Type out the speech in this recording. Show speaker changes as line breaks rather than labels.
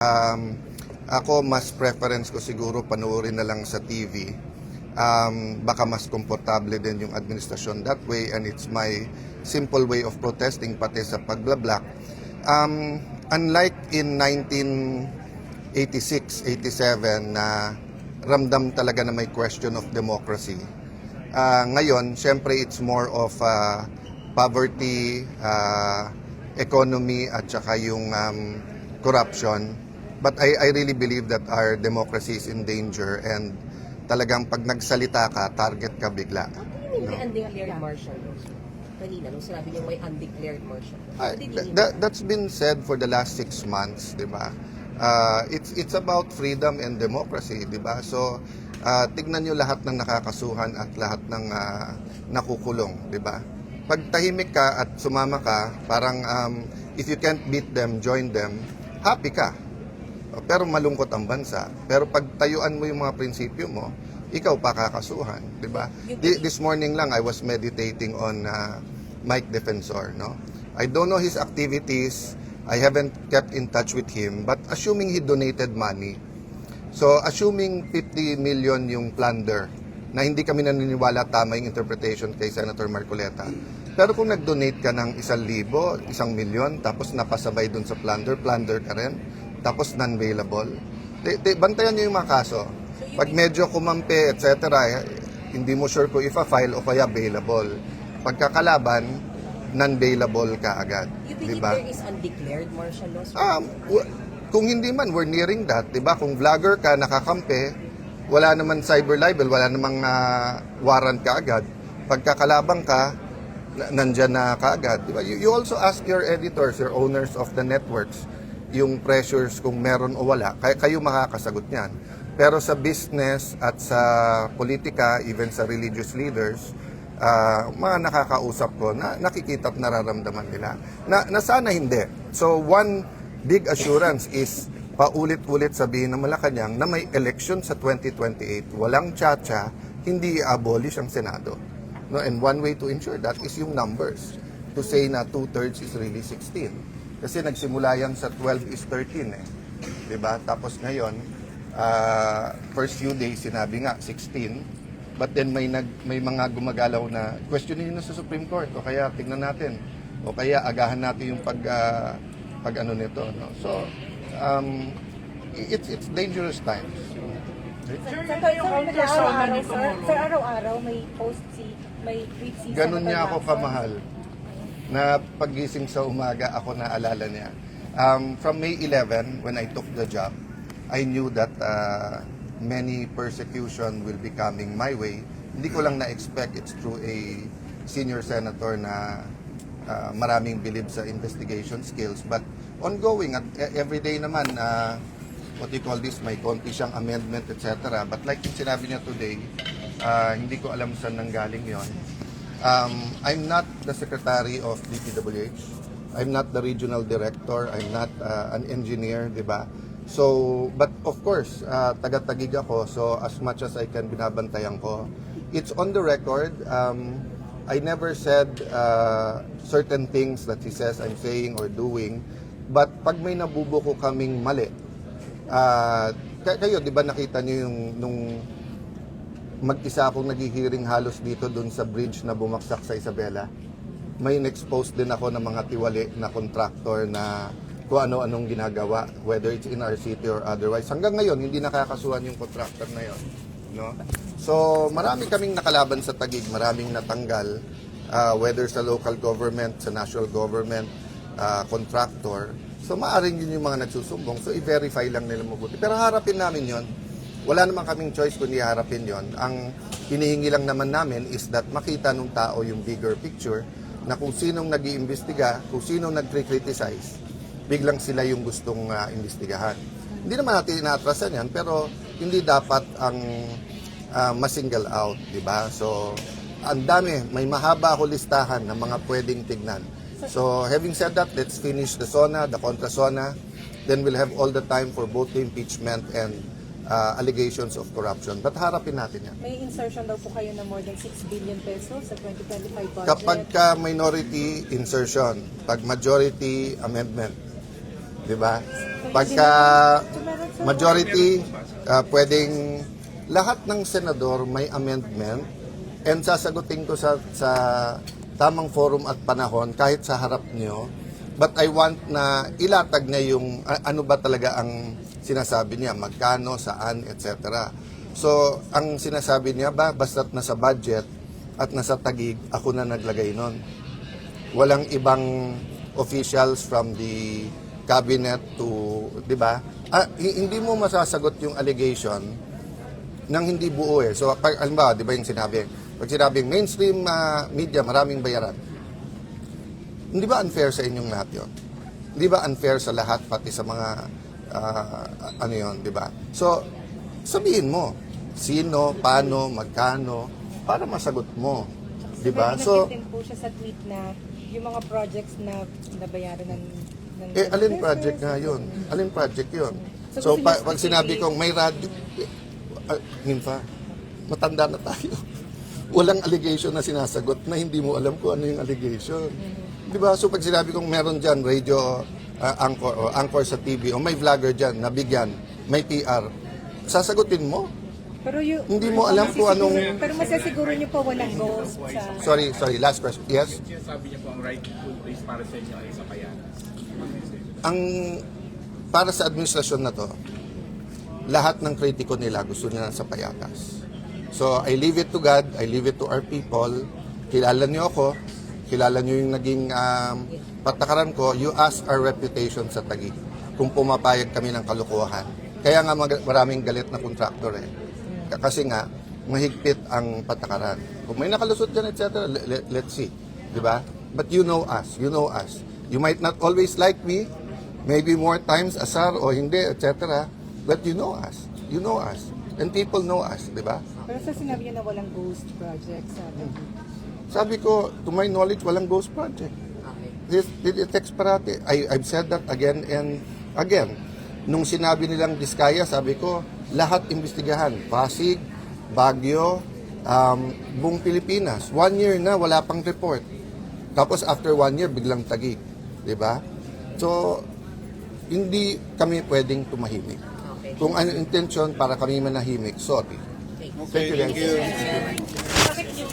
Ako, mas preference ko siguro panoorin na lang sa TV. Baka mas komportable din yung administrasyon that way, and it's my simple way of protesting pati sa pagblablak. Unlike in 1986, 87 na ramdam talaga na may question of democracy. Ngayon, syempre it's more of poverty, economy at saka yung corruption. But I really believe that our democracy is in danger, and talagang pag nagsalita ka, target ka bigla.
May undeclared martial law. Kanina, nung sinabi niyo may undeclared martial law.
That's been said for the last 6 months, di ba? It's about freedom and democracy, di ba? So, tignan niyo lahat ng nakakasuhan at lahat ng nakukulong, di ba? Pag tahimik ka at sumama ka, parang if you can't beat them, join them, happy ka. Pero malungkot ang bansa. Pero pag tayuan mo yung mga prinsipyo mo, ikaw pa kakasuhan, di ba? This morning lang I was meditating on Mike Defensor, no? I don't know his activities. I haven't kept in touch with him, but assuming he donated money. So assuming 50 million yung plunder, na hindi kami naniniwala tama yung interpretation kay Senator Marcoleta. Pero kung nag-donate ka ng 1,000, 1,000,000, tapos napasabay dun sa plunder ka rin, tapos non-bailable. Bantayan nyo yung mga kaso. Pag medyo kumampi, etc., hindi mo sure kung ifa-file o kaya bailable. Pagkakalaban, non-bailable ka agad.
You believe
diba?
there is undeclared martial law?
Kung hindi man, we're nearing that. Diba? Kung vlogger ka, nakakampi, wala naman cyber libel, wala namang warrant ka agad. Pagkakalabang ka, nandyan na kaagad. Diba? You also ask your editors, your owners of the networks, yung pressures kung meron o wala, kayo makakasagot niyan. Pero sa business at sa politika, even sa religious leaders, mga nakakausap ko, na nakikita at nararamdaman nila, na sana hindi. So one big assurance is, paulit-ulit sabihin ng Malacanang na may election sa 2028, walang tsa-tsa, hindi i-abolish ang Senado. No? And one way to ensure that is yung numbers. To say na 2/3 is really 16. Kasi nagsimula yan sa 12:13 eh. Diba? Tapos ngayon, first few days sinabi nga 16. But then may mga gumagalaw na questionin nyo na sa Supreme Court, o kaya tignan natin, o kaya agahan natin yung pag ano nito. No? So, it's dangerous times.
Sir, araw-araw may post may tweet si
Ganun
Senator
niya ako
Lacson.
kamahal. Na paggising sa umaga, ako naalala niya. From May 11, when I took the job, I knew that many persecution will be coming my way. Hindi ko lang na-expect it's through a senior senator na maraming bilib sa investigation skills. But ongoing, at everyday naman, what you call this, may konti siyang amendment, etc. But like yung sinabi niya today, hindi ko alam saan nanggaling yon. I'm not the secretary of DPWH. I'm not the regional director. I'm not an engineer, di ba? So, but of course, taga-tagig ako. So, as much as I can, binabantayan ko. It's on the record. I never said certain things that he says I'm saying or doing. But pag may nabubuko kaming mali, kayo, di ba nakita niyo yung nung mag-isa akong naghihiring halos dito dun sa bridge na bumaksak sa Isabela. May in-expose din ako ng mga tiwali na contractor na kung ano-anong ginagawa, whether it's in our city or otherwise. Hanggang ngayon, hindi nakakasuhan yung contractor na yon. No? So, marami kaming nakalaban sa Taguig, maraming natanggal, whether sa local government, sa national government, contractor. So, maaaring yun yung mga nagsusumbong. So, i-verify lang nila mabuti. Pero harapin namin yon. Wala naman kaming choice kundi harapin yon. Ang hinihingi lang naman namin is that makita nung tao yung bigger picture na kung sinong nag-iimbestiga, kung sinong nag-criticize, biglang sila yung gustong imbestigahan. Hindi naman natin inaatrasan yan, pero hindi dapat ang ma-single out, di ba? So, ang dami, may mahaba ako listahan ng mga pwedeng tignan. So, having said that, let's finish the SONA, the contra SONA, then we'll have all the time for both the impeachment and allegations of corruption. But harapin natin yan.
May insertion daw po kayo na more than 6 billion pesos sa 2025 budget.
Kapag ka minority, insertion. Pag majority, amendment. Di ba? Pagka majority, pwedeng lahat ng senador may amendment and sasagutin ko sa tamang forum at panahon kahit sa harap nyo. But I want na ilatag niya yung ano ba talaga ang sinasabi niya, magkano, saan, etc. So, ang sinasabi niya ba, basta't nasa budget at nasa tagig, ako na naglagay nun. Walang ibang officials from the cabinet to, di ba? Hindi mo masasagot yung allegation nang hindi buo eh. So, halimbawa, di ba yung sinabi? Pag sinabing mainstream media, maraming bayaran. Hindi ba unfair sa inyong lahat yun? Hindi ba unfair sa lahat, pati sa mga, ano yun, di ba? So, sabihin mo, sino, paano, magkano, para masagot mo. Di ba? So,
din po siya sa tweet na yung mga projects na nabayaran ng
alin project nga yun? Alin project yun? So, pag sinabi kong may radyo, Nympha, matanda na tayo. Walang allegation na sinasagot na hindi mo alam kung ano yung allegation. Di ba? So, pag sinabi kong meron dyan, radio anchor, o anchor sa TV, o may vlogger dyan, nabigyan, may PR, sasagutin mo.
Pero
Hindi mo alam kung anong...
Pero masasiguro niyo po walang ghost sa...
Sorry, last question. Yes?
Sinasabi niya po ang right to place para sa inyo ay sa Payanas.
Ang para sa administrasyon na to, lahat ng kritiko nila gusto nila sa Payatas. So, I leave it to God, I leave it to our people. Kilala niyo ako, kilala niyo yung naging patakaran ko, you ask our reputation sa Taguig kung pumapayag kami ng kalokohan. Kaya nga maraming galit na contractor eh. Kasi nga, mahigpit ang patakaran. Kung may nakalusot dyan, etc., let's see. Diba? But you know us. You know us. You might not always like me, maybe more times asar o hindi, etc. But you know us. You know us. And people know us. Diba?
Pero sa sinabi niya na walang ghost project sa
Sabi ko, to my knowledge, walang ghost project. It takes parati. I've said that again and again. Nung sinabi nilang Diskaya, sabi ko, lahat imbestigahan. Pasig, Baguio, buong Pilipinas. 1 year na, wala pang report. Tapos after 1 year, biglang Taguig. Diba? So, hindi kami pwedeng tumahimik. Kung ano intensyon para kami manahimik, sorry.
Okay.
Thank you.